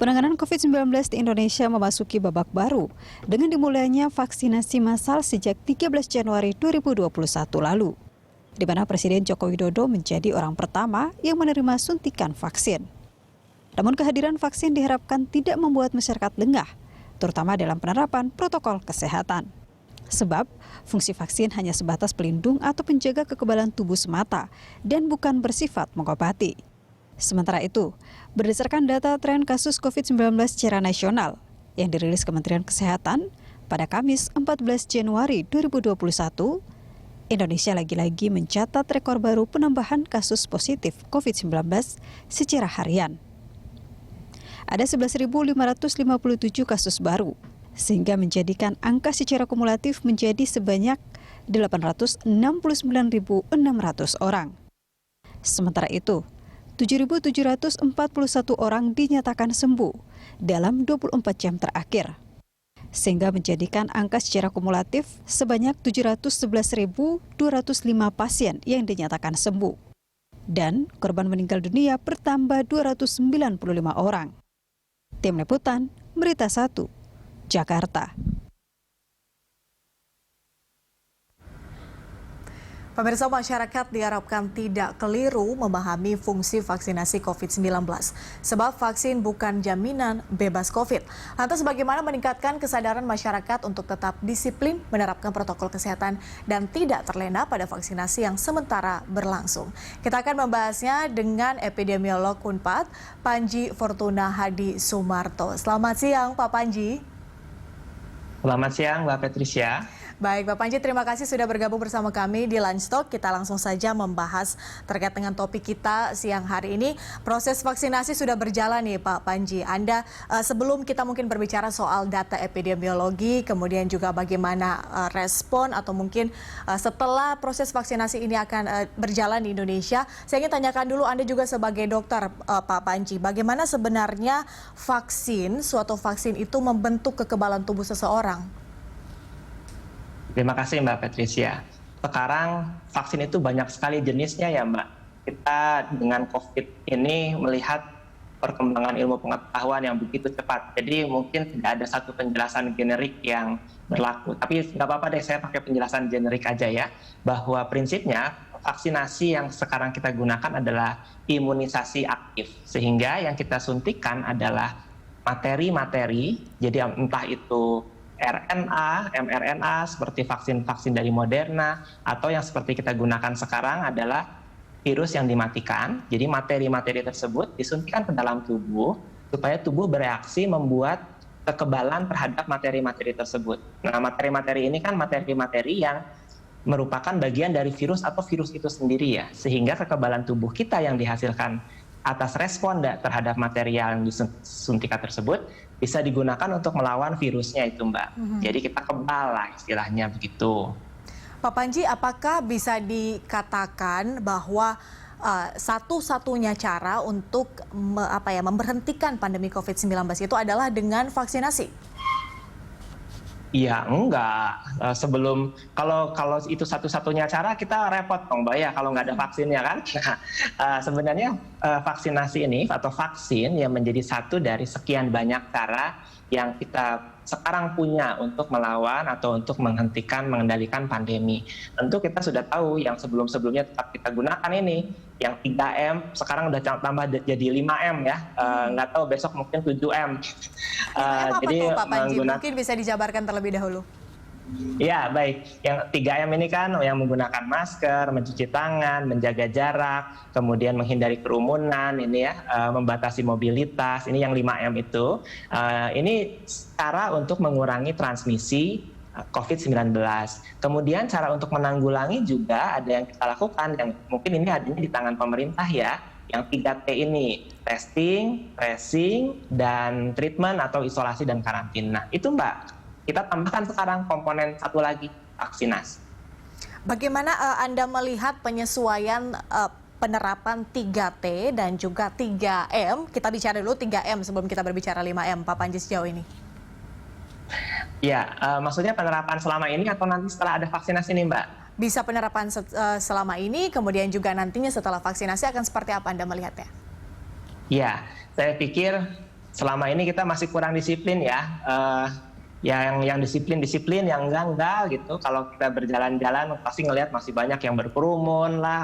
Penanganan COVID-19 di Indonesia memasuki babak baru dengan dimulainya vaksinasi massal sejak 13 Januari 2021 lalu, di mana Presiden Joko Widodo menjadi orang pertama yang menerima suntikan vaksin. Namun kehadiran vaksin diharapkan tidak membuat masyarakat lengah, terutama dalam penerapan protokol kesehatan. Sebab fungsi vaksin hanya sebatas pelindung atau penjaga kekebalan tubuh semata dan bukan bersifat mengobati. Sementara itu, berdasarkan data tren kasus COVID-19 secara nasional yang dirilis Kementerian Kesehatan pada Kamis 14 Januari 2021, Indonesia lagi-lagi mencatat rekor baru penambahan kasus positif COVID-19 secara harian. Ada 11.557 kasus baru, sehingga menjadikan angka secara kumulatif menjadi sebanyak 869.600 orang. Sementara itu, 7.741 orang dinyatakan sembuh dalam 24 jam terakhir, sehingga menjadikan angka secara kumulatif sebanyak 711.205 pasien yang dinyatakan sembuh. Dan korban meninggal dunia bertambah 295 orang. Tim Liputan, Berita 1, Jakarta. Pemirsa, masyarakat diharapkan tidak keliru memahami fungsi vaksinasi COVID-19, sebab vaksin bukan jaminan bebas COVID. Lantas bagaimana meningkatkan kesadaran masyarakat untuk tetap disiplin menerapkan protokol kesehatan dan tidak terlena pada vaksinasi yang sementara berlangsung? Kita akan membahasnya dengan epidemiolog Unpad, Panji Fortuna Hadi Sumarto. Selamat siang, Pak Panji. Selamat siang, Mbak Patricia. Baik, Pak Panji, terima kasih sudah bergabung bersama kami di Lunch Talk. Kita langsung saja membahas terkait dengan topik kita siang hari ini. Proses vaksinasi sudah berjalan nih, Pak Panji. Anda, sebelum kita mungkin berbicara soal data epidemiologi, kemudian juga bagaimana respon atau mungkin setelah proses vaksinasi ini akan berjalan di Indonesia, saya ingin tanyakan dulu, Anda juga sebagai dokter, Pak Panji, bagaimana sebenarnya suatu vaksin itu membentuk kekebalan tubuh seseorang? Terima kasih Mbak Patricia. Sekarang vaksin itu banyak sekali jenisnya ya Mbak. Kita dengan COVID ini melihat perkembangan ilmu pengetahuan yang begitu cepat. Jadi mungkin tidak ada satu penjelasan generik yang berlaku. Tapi nggak apa-apa deh, saya pakai penjelasan generik aja ya. Bahwa prinsipnya vaksinasi yang sekarang kita gunakan adalah imunisasi aktif. Sehingga yang kita suntikan adalah materi-materi, jadi entah itu RNA, mRNA, seperti vaksin-vaksin dari Moderna, atau yang seperti kita gunakan sekarang adalah virus yang dimatikan. Jadi materi-materi tersebut disuntikan ke dalam tubuh, supaya tubuh bereaksi membuat kekebalan terhadap materi-materi tersebut. Nah, materi-materi ini kan materi-materi yang merupakan bagian dari virus atau virus itu sendiri ya, sehingga kekebalan tubuh kita yang dihasilkan atas respon terhadap material yang disuntikan tersebut bisa digunakan untuk melawan virusnya itu, Mbak. Jadi kita kebal lah istilahnya begitu. Pak Panji, apakah bisa dikatakan bahwa satu-satunya cara untuk memberhentikan pandemi COVID-19 itu adalah dengan vaksinasi? Iya, enggak. Sebelum kalau itu satu-satunya cara, kita repot dong, Mbak ya, kalau nggak ada vaksinnya kan. Nah, sebenarnya vaksinasi ini atau vaksin yang menjadi satu dari sekian banyak cara yang kita sekarang punya untuk melawan atau untuk mengendalikan pandemi. Tentu kita sudah tahu yang sebelum-sebelumnya tetap kita gunakan ini, yang 3M, sekarang udah tambah jadi 5M ya. Nggak tahu besok mungkin 7M. 5M apa tuh, Pak Panji? Mungkin bisa dijabarkan terlebih dahulu. Ya, baik. Yang 3M ini kan yang menggunakan masker, mencuci tangan, menjaga jarak, kemudian menghindari kerumunan, ini ya, membatasi mobilitas. Ini yang 5M itu. Ini cara untuk mengurangi transmisi COVID-19. Kemudian cara untuk menanggulangi juga ada yang kita lakukan, yang mungkin ini adanya di tangan pemerintah ya, yang 3T ini, testing, tracing, dan treatment atau isolasi dan karantina. Itu Mbak. Kita tambahkan sekarang komponen satu lagi, vaksinasi. Bagaimana Anda melihat penyesuaian penerapan 3T dan juga 3M? Kita bicara dulu 3M sebelum kita berbicara 5M, Pak Panji, sejauh ini. Ya, maksudnya penerapan selama ini atau nanti setelah ada vaksinasi nih Mbak? Bisa penerapan selama ini, kemudian juga nantinya setelah vaksinasi akan seperti apa Anda melihatnya? Ya, saya pikir selama ini kita masih kurang disiplin ya. Yang disiplin, yang enggak gitu. Kalau kita berjalan-jalan pasti ngelihat masih banyak yang berkerumun lah,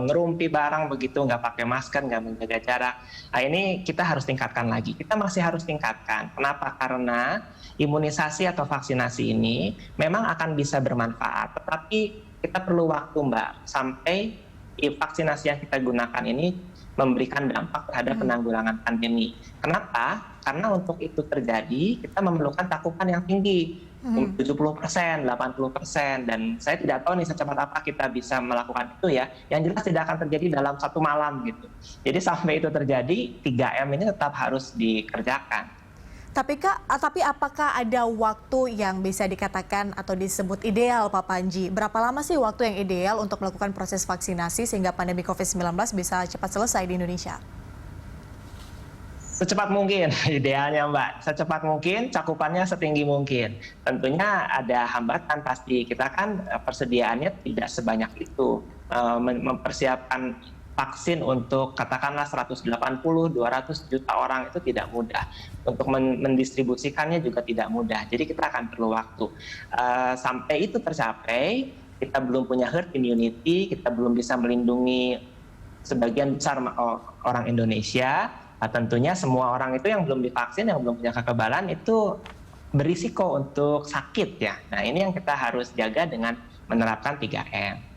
ngerumpi barang begitu, nggak pakai masker, nggak menjaga jarak. Nah ini kita harus tingkatkan lagi. Kita masih harus tingkatkan. Kenapa? Karena imunisasi atau vaksinasi ini memang akan bisa bermanfaat, tetapi kita perlu waktu, Mbak, sampai vaksinasi yang kita gunakan ini memberikan dampak terhadap penanggulangan pandemi. Kenapa? Karena untuk itu terjadi, kita memerlukan cakupan yang tinggi, 70%, 80%, dan saya tidak tahu nih secepat apa kita bisa melakukan itu ya. Yang jelas tidak akan terjadi dalam satu malam gitu. Jadi sampai itu terjadi, 3M ini tetap harus dikerjakan. Tapi apakah ada waktu yang bisa dikatakan atau disebut ideal, Pak Panji? Berapa lama sih waktu yang ideal untuk melakukan proses vaksinasi sehingga pandemi COVID-19 bisa cepat selesai di Indonesia? Secepat mungkin, idealnya Mbak. Secepat mungkin, cakupannya setinggi mungkin. Tentunya ada hambatan pasti. Kita kan persediaannya tidak sebanyak itu. Mempersiapkan vaksin untuk katakanlah 180-200 juta orang itu tidak mudah. Untuk mendistribusikannya juga tidak mudah. Jadi kita akan perlu waktu. Sampai itu tercapai, kita belum punya herd immunity, kita belum bisa melindungi sebagian besar orang Indonesia. Tentunya semua orang itu yang belum divaksin, yang belum punya kekebalan itu berisiko untuk sakit ya. Nah ini yang kita harus jaga dengan menerapkan 3M.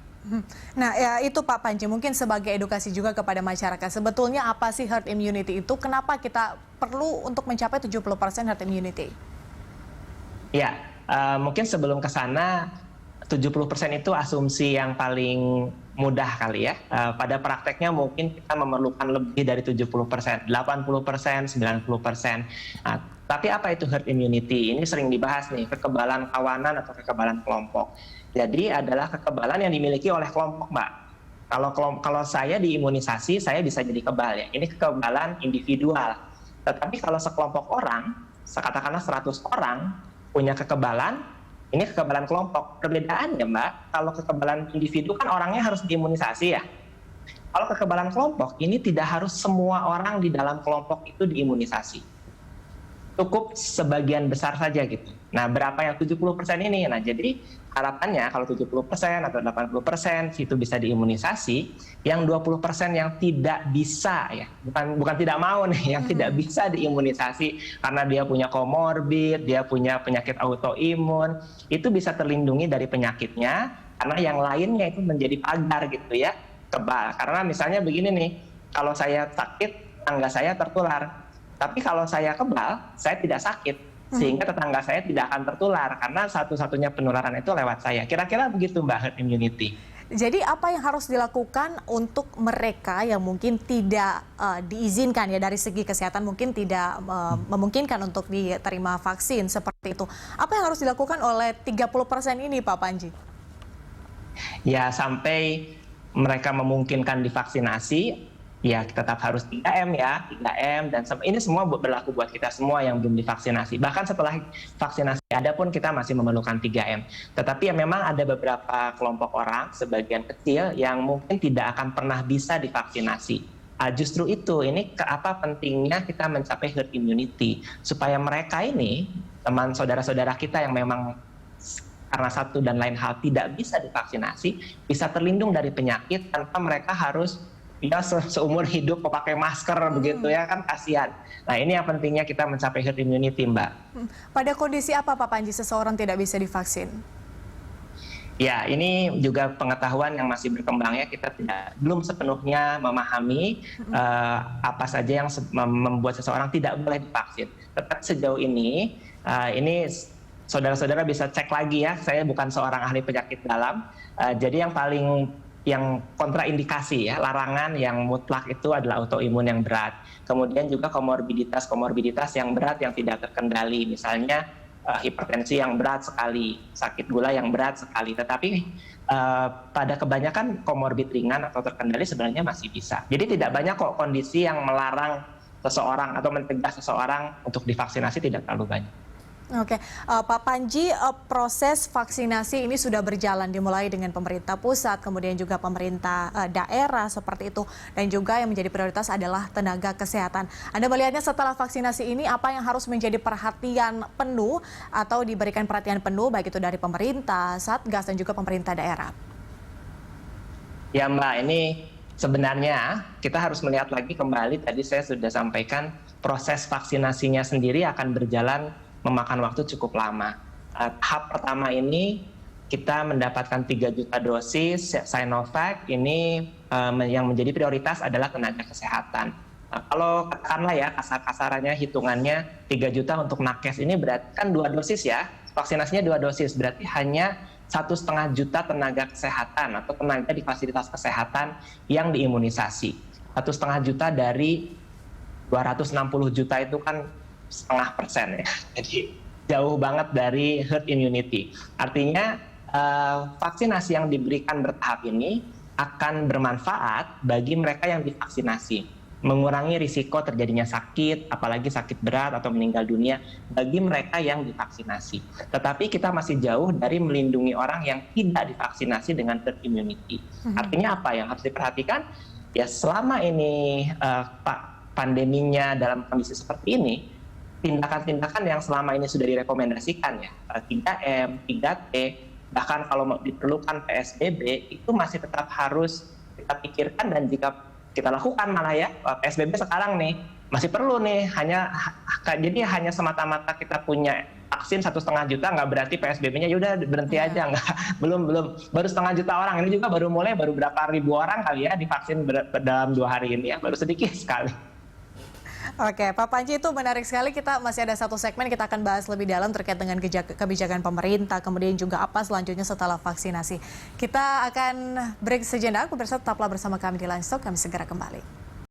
Nah, ya itu Pak Panji, mungkin sebagai edukasi juga kepada masyarakat. Sebetulnya apa sih herd immunity itu? Kenapa kita perlu untuk mencapai 70% herd immunity? Ya, mungkin sebelum ke sana, 70% itu asumsi yang paling mudah kali ya. Pada prakteknya mungkin kita memerlukan lebih dari 70%, 80%, 90%. Nah, tapi apa itu herd immunity? Ini sering dibahas nih, kekebalan kawanan atau kekebalan kelompok. Jadi adalah kekebalan yang dimiliki oleh kelompok, Mbak. Kalau saya diimunisasi, saya bisa jadi kebal ya. Ini kekebalan individual. Tetapi kalau sekelompok orang, katakanlah 100 orang punya kekebalan, ini kekebalan kelompok. Perbedaannya, Mbak, kalau kekebalan individu kan orangnya harus diimunisasi ya. Kalau kekebalan kelompok, ini tidak harus semua orang di dalam kelompok itu diimunisasi. Cukup sebagian besar saja gitu. Nah, berapa yang 70% ini? Nah, jadi harapannya kalau 70% atau 80% itu bisa diimunisasi, yang 20% yang tidak bisa ya, bukan tidak mau nih, yang tidak bisa diimunisasi karena dia punya komorbid, dia punya penyakit autoimun, itu bisa terlindungi dari penyakitnya karena yang lainnya itu menjadi pagar gitu ya, kebal. Karena misalnya begini nih, kalau saya sakit, tetangga saya tertular. Tapi kalau saya kebal, saya tidak sakit. Sehingga tetangga saya tidak akan tertular. Karena satu-satunya penularan itu lewat saya. Kira-kira begitu Mbak, herd immunity. Jadi apa yang harus dilakukan untuk mereka yang mungkin tidak diizinkan ya dari segi kesehatan, mungkin tidak memungkinkan untuk diterima vaksin seperti itu. Apa yang harus dilakukan oleh 30% ini Pak Panji? Ya sampai mereka memungkinkan divaksinasi, ya tetap harus 3M ya, 3M, dan ini semua berlaku buat kita semua yang belum divaksinasi. Bahkan setelah vaksinasi ada pun kita masih memerlukan 3M. Tetapi ya memang ada beberapa kelompok orang, sebagian kecil, yang mungkin tidak akan pernah bisa divaksinasi. Justru itu, ini apa pentingnya kita mencapai herd immunity, supaya mereka ini, teman saudara-saudara kita yang memang karena satu dan lain hal tidak bisa divaksinasi, bisa terlindung dari penyakit tanpa mereka harus ya seumur hidup memakai masker begitu ya, kan kasihan. Nah ini yang pentingnya kita mencapai herd immunity, Mbak. Pada kondisi apa Pak Panji seseorang tidak bisa divaksin? Ya ini juga pengetahuan yang masih berkembang ya, kita belum sepenuhnya memahami apa saja yang membuat seseorang tidak boleh divaksin. Tetapi sejauh ini saudara-saudara bisa cek lagi ya, saya bukan seorang ahli penyakit dalam, jadi yang kontraindikasi ya, larangan yang mutlak itu adalah autoimun yang berat. Kemudian juga komorbiditas yang berat yang tidak terkendali, misalnya hipertensi yang berat sekali, sakit gula yang berat sekali. Tetapi pada kebanyakan komorbid ringan atau terkendali sebenarnya masih bisa. Jadi tidak banyak kok kondisi yang melarang seseorang atau mencegah seseorang untuk divaksinasi, tidak terlalu banyak. Oke, Pak Panji, proses vaksinasi ini sudah berjalan dimulai dengan pemerintah pusat, kemudian juga pemerintah daerah seperti itu, dan juga yang menjadi prioritas adalah tenaga kesehatan. Anda melihatnya setelah vaksinasi ini apa yang harus menjadi perhatian penuh atau diberikan perhatian penuh baik itu dari pemerintah, Satgas dan juga pemerintah daerah? Ya Mbak, ini sebenarnya kita harus melihat lagi kembali, tadi saya sudah sampaikan proses vaksinasinya sendiri akan berjalan memakan waktu cukup lama. Tahap pertama ini kita mendapatkan 3 juta dosis Sinovac, ini yang menjadi prioritas adalah tenaga kesehatan. Kalau katakanlah ya kasar-kasarannya hitungannya 3 juta untuk nakes ini berarti kan 2 dosis ya, vaksinasinya 2 dosis, berarti hanya 1,5 juta tenaga kesehatan atau tenaga di fasilitas kesehatan yang diimunisasi. 1,5 juta dari 260 juta itu kan 0,5% ya. Jadi jauh banget dari herd immunity. Artinya vaksinasi yang diberikan bertahap ini akan bermanfaat bagi mereka yang divaksinasi, mengurangi risiko terjadinya sakit, apalagi sakit berat atau meninggal dunia bagi mereka yang divaksinasi. Tetapi kita masih jauh dari melindungi orang yang tidak divaksinasi dengan herd immunity. Artinya apa yang harus diperhatikan? Ya selama ini pandeminya dalam kondisi seperti ini, tindakan-tindakan yang selama ini sudah direkomendasikan ya, 3M, 3T, bahkan kalau diperlukan PSBB, itu masih tetap harus kita pikirkan dan jika kita lakukan malah ya, PSBB sekarang nih, masih perlu nih, jadi hanya semata-mata kita punya vaksin 1,5 juta, nggak berarti PSBB-nya yaudah berhenti aja, nggak, belum, baru 0,5 juta orang, ini juga baru mulai, baru berapa ribu orang kali ya divaksin dalam 2 hari ini ya, baru sedikit sekali. Oke, Pak Panji, itu menarik sekali. Kita masih ada satu segmen, kita akan bahas lebih dalam terkait dengan kebijakan pemerintah, kemudian juga apa selanjutnya setelah vaksinasi. Kita akan break sejenak, pemirsa tetaplah bersama kami di Livestock, kami segera kembali.